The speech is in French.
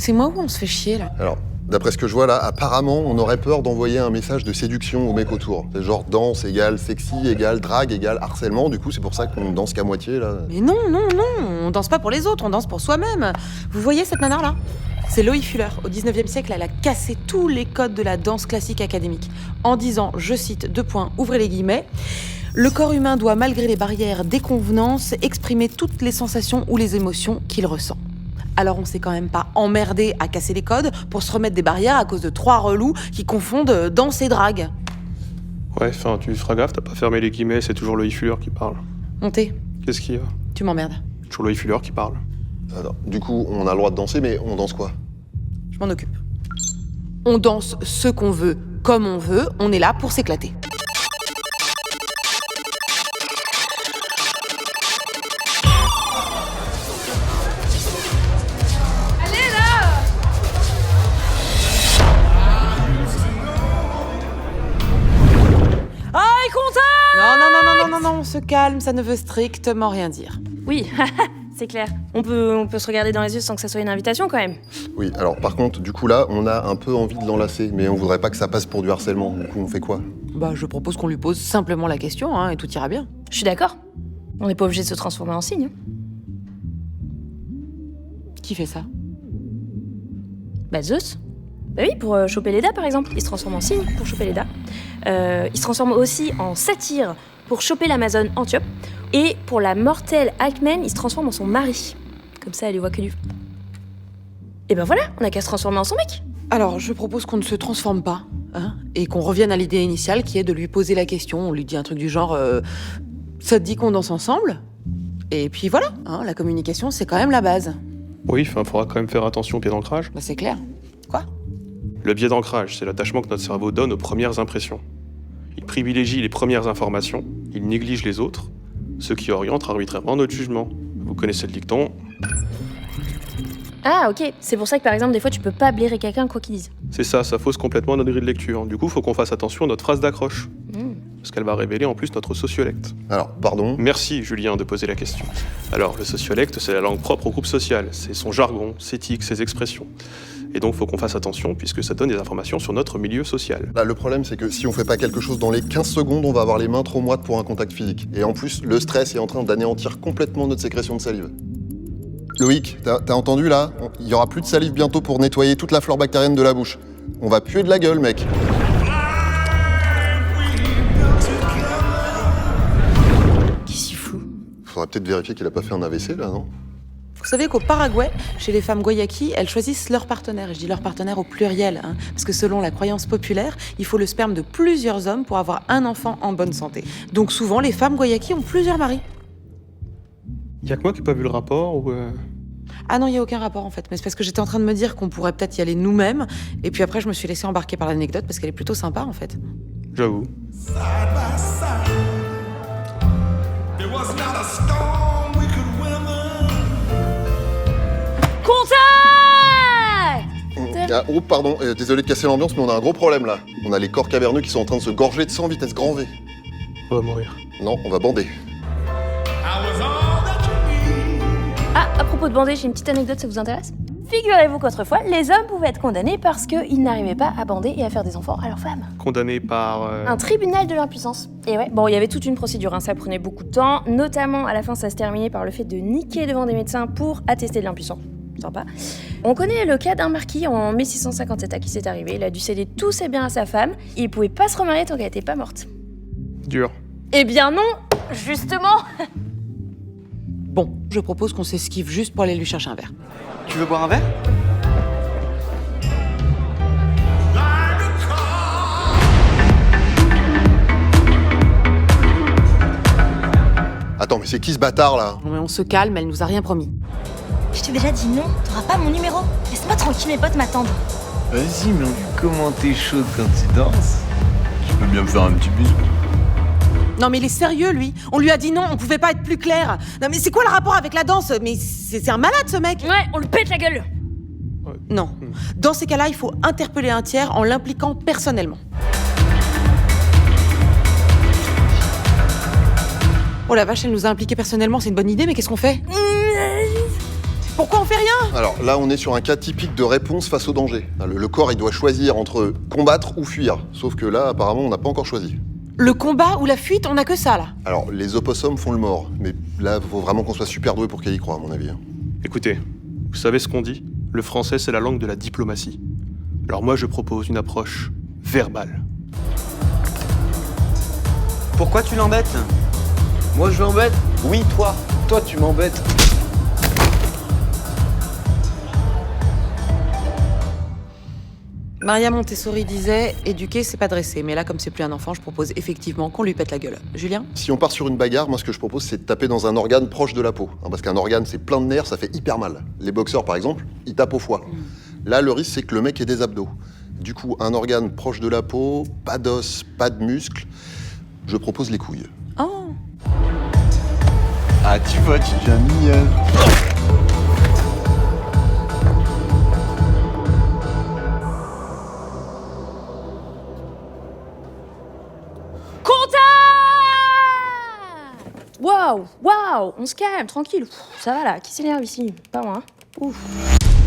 C'est moi ou on se fait chier, là? Alors, d'après ce que je vois là, apparemment, on aurait peur d'envoyer un message de séduction aux mecs autour. C'est genre danse égale sexy égale drague égale harcèlement. Du coup, c'est pour ça qu'on danse qu'à moitié, là. Mais non, on danse pas pour les autres, on danse pour soi-même. Vous voyez cette nana-là? C'est Loïe Fuller. Au 19e siècle, elle a cassé tous les codes de la danse classique académique en disant, je cite, ouvrez les guillemets, le corps humain doit, malgré les barrières des convenances, exprimer toutes les sensations ou les émotions qu'il ressent. Alors on s'est quand même pas emmerdé à casser les codes pour se remettre des barrières à cause de 3 relous qui confondent danse et drague. Ouais, enfin, tu feras gaffe, t'as pas fermé les guillemets, c'est toujours Loïe Fuller qui parle. Montez, Qu'est-ce qu'il y a? tu m'emmerdes. Toujours Loïe Fuller qui parle. Alors, du coup, on a le droit de danser, mais on danse quoi? Je m'en occupe. On danse ce qu'on veut, comme on veut, on est là pour s'éclater. Non, on se calme, ça ne veut strictement rien dire. Oui, c'est clair. On peut se regarder dans les yeux sans que ça soit une invitation quand même. Oui, alors par contre, du coup là, on a un peu envie de l'enlacer, mais on voudrait pas que ça passe pour du harcèlement. Du coup, on fait quoi? Bah, je propose qu'on lui pose simplement la question, hein, et tout ira bien. Je suis d'accord. On n'est pas obligé de se transformer en cygne. Qui fait ça? Bah Zeus. Bah oui, pour choper Leda par exemple. Il se transforme en cygne pour choper Leda. Il se transforme aussi en satyre pour choper l'Amazone Antiope. Et pour la mortelle Alcmène, il se transforme en son mari. Comme ça, elle les voit que nu. Et ben voilà, on a qu'à se transformer en son mec. Alors, je propose qu'on ne se transforme pas, hein, et qu'on revienne à l'idée initiale qui est de lui poser la question. On lui dit un truc du genre ça te dit qu'on danse ensemble? Et puis voilà, hein, la communication, c'est quand même la base. Oui, enfin, faudra quand même faire attention au biais d'ancrage. Bah, c'est clair. Quoi? Le biais d'ancrage, c'est l'attachement que notre cerveau donne aux premières impressions. Il privilégie les premières informations, il néglige les autres, ce qui oriente arbitrairement notre jugement. Vous connaissez le dicton? Ah ok, c'est pour ça que par exemple des fois tu peux pas blairer quelqu'un quoi qu'il dise. C'est ça fausse complètement notre grille de lecture. Du coup, faut qu'on fasse attention à notre phrase d'accroche. Parce qu'elle va révéler en plus notre sociolecte. Alors, pardon? Merci Julien de poser la question. Alors, le sociolecte, c'est la langue propre au groupe social. C'est son jargon, ses tics, ses expressions. Et donc, faut qu'on fasse attention puisque ça donne des informations sur notre milieu social. Là, le problème, c'est que si on fait pas quelque chose dans les 15 secondes, on va avoir les mains trop moites pour un contact physique. Et en plus, le stress est en train d'anéantir complètement notre sécrétion de salive. Loïc, t'as entendu là? Il y aura plus de salive bientôt pour nettoyer toute la flore bactérienne de la bouche. On va puer de la gueule, mec. Qu'est-ce qu'il fout? Faudrait peut-être vérifier qu'il a pas fait un AVC là, non? Vous savez qu'au Paraguay, chez les femmes Guayaki, elles choisissent leur partenaire. Et je dis leur partenaire au pluriel, hein, parce que selon la croyance populaire, il faut le sperme de plusieurs hommes pour avoir un enfant en bonne santé. Donc souvent, les femmes Guayaki ont plusieurs maris. Y'a que moi qui ai pas vu le rapport ou Ah non, il n'y a aucun rapport en fait. Mais c'est parce que j'étais en train de me dire qu'on pourrait peut-être y aller nous-mêmes. Et puis après, je me suis laissée embarquer par l'anecdote parce qu'elle est plutôt sympa en fait. J'avoue. Contact! Ah, oh, pardon, désolé de casser l'ambiance, mais on a un gros problème là. On a les corps caverneux qui sont en train de se gorger de sang vitesse grand V. On va mourir. Non, on va bander. Ah, à propos de bander, j'ai une petite anecdote, ça vous intéresse? Figurez-vous qu'autrefois, les hommes pouvaient être condamnés parce qu'ils n'arrivaient pas à bander et à faire des enfants à leurs femmes. Condamné par... Un tribunal de l'impuissance. Et ouais, bon, il y avait toute une procédure, hein, ça prenait beaucoup de temps, notamment à la fin ça se terminait par le fait de niquer devant des médecins pour attester de l'impuissance. Sympa. On connaît le cas d'un marquis en 1657 à qui c'est arrivé, il a dû céder tous ses biens à sa femme, et il pouvait pas se remarier tant qu'elle était pas morte. Dur. Eh bien non, justement. Bon, je propose qu'on s'esquive juste pour aller lui chercher un verre. Tu veux boire un verre? Attends, mais c'est qui ce bâtard là? Non mais on se calme, elle nous a rien promis. Je t'ai déjà dit non, t'auras pas mon numéro. Laisse-moi tranquille, mes potes m'attendent. Vas-y, mais on vu comment t'es chaude quand tu danses. Tu peux bien me faire un petit bisou. Non mais il est sérieux lui. On lui a dit non, on pouvait pas être plus clair. Non mais c'est quoi le rapport avec la danse? Mais c'est un malade ce mec. Ouais, on le pète la gueule. Non. Dans ces cas-là, il faut interpeller un tiers en l'impliquant personnellement. Oh la vache, elle nous a impliqués personnellement, c'est une bonne idée, mais qu'est-ce qu'on fait? pourquoi on fait rien? Alors là, on est sur un cas typique de réponse face au danger. Le corps, il doit choisir entre combattre ou fuir. Sauf que là, apparemment, on n'a pas encore choisi. Le combat ou la fuite, on a que ça, là. Alors, les opossums font le mort. Mais là, faut vraiment qu'on soit super doué pour qu'elle y croit, à mon avis. Écoutez, vous savez ce qu'on dit? Le français, c'est la langue de la diplomatie. Alors moi, je propose une approche verbale. Pourquoi tu l'embêtes? Moi, je l'embête. Oui, toi. Toi, tu m'embêtes. Maria Montessori disait « Éduquer, c'est pas dresser ». Mais là, comme c'est plus un enfant, je propose effectivement qu'on lui pète la gueule. Julien? Si on part sur une bagarre, moi, ce que je propose, c'est de taper dans un organe proche de la peau. Hein, parce qu'un organe, c'est plein de nerfs, ça fait hyper mal. Les boxeurs, par exemple, ils tapent au foie. Là, le risque, c'est que le mec ait des abdos. Du coup, un organe proche de la peau, pas d'os, pas de muscles. Je propose les couilles. Oh. Ah, tu vois, tu deviens mignonne. Waouh, on se calme, tranquille. Pff, ça va là, qui s'énerve ici? Pas moi. Hein. Ouf.